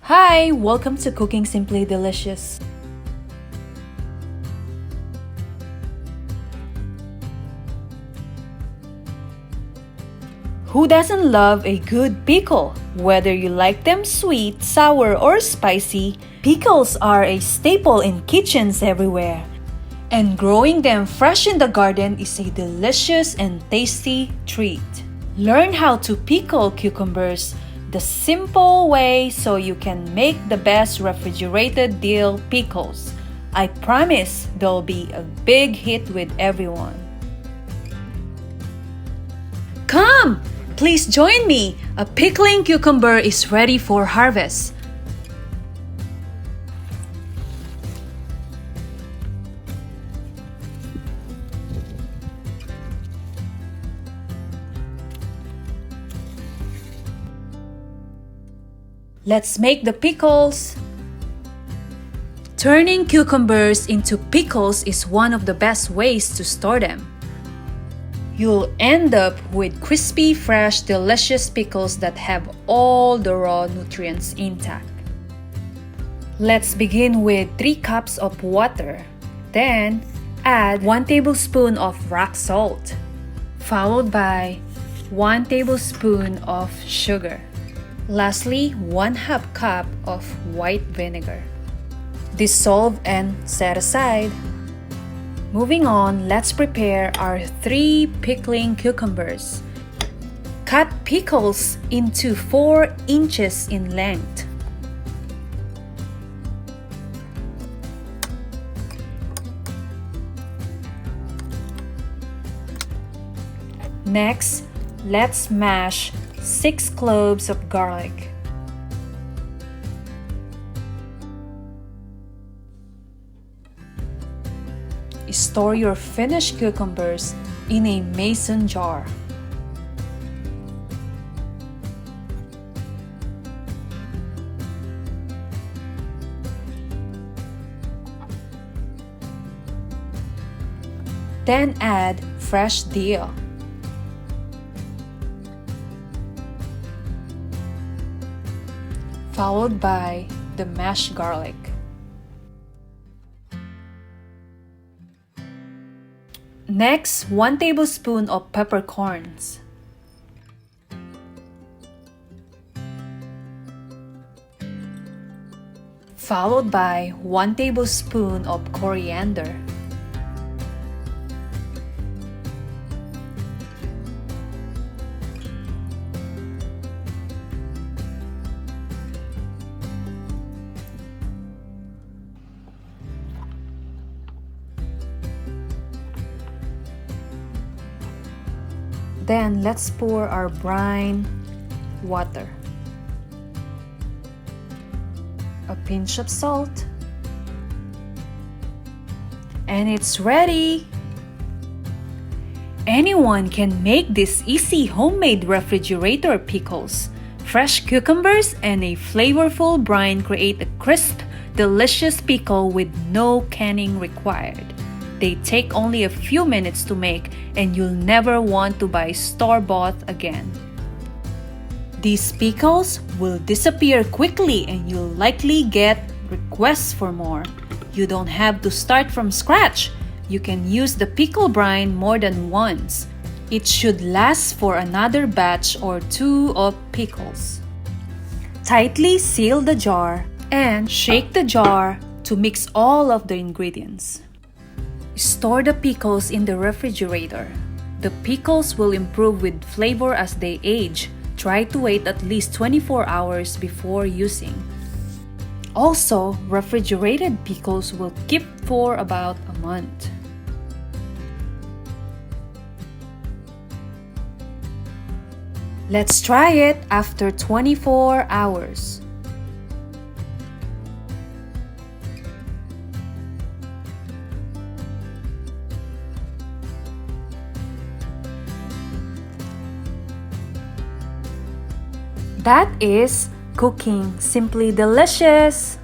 Hi! Welcome to Cooking Simply Delicious. Who doesn't love a good pickle? Whether you like them sweet, sour, or spicy, pickles are a staple in kitchens everywhere. And growing them fresh in the garden is a delicious and tasty treat. Learn how to pickle cucumbers the simple way so you can make the best refrigerated dill pickles. I promise they'll be a big hit with everyone. Come! Please join me! A pickling cucumber is ready for harvest. Let's make the pickles. Turning cucumbers into pickles is one of the best ways to store them. You'll end up with crispy, fresh, delicious pickles that have all the raw nutrients intact. Let's begin with 3 cups of water. Then, add 1 tablespoon of rock salt, followed by 1 tablespoon of sugar. Lastly, 1/2 cup of white vinegar. Dissolve and set aside. Moving on, let's prepare our 3 pickling cucumbers. Cut pickles into 4 inches in length. Next, let's mash 6 cloves of garlic. Store your finished cucumbers in a mason jar. Then add fresh dill. Followed by the mashed garlic. Next, 1 tablespoon of peppercorns. Followed by 1 tablespoon of coriander. Then let's pour our brine water, a pinch of salt, and it's ready! Anyone can make these easy homemade refrigerator pickles. Fresh cucumbers and a flavorful brine create a crisp, delicious pickle with no canning required. They take only a few minutes to make, and you'll never want to buy store-bought again. These pickles will disappear quickly, and you'll likely get requests for more. You don't have to start from scratch. You can use the pickle brine more than once. It should last for another batch or 2 of pickles. Tightly seal the jar and shake the jar to mix all of the ingredients. Store the pickles in the refrigerator. The pickles will improve with flavor as they age. Try to wait at least 24 hours before using. Also, refrigerated pickles will keep for about a month. Let's try it after 24 hours. That is Cooking Simply Delicious!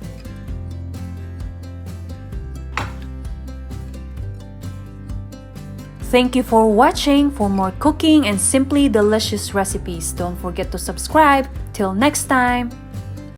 Thank you for watching. For more cooking and simply delicious recipes, don't forget to subscribe. Till next time!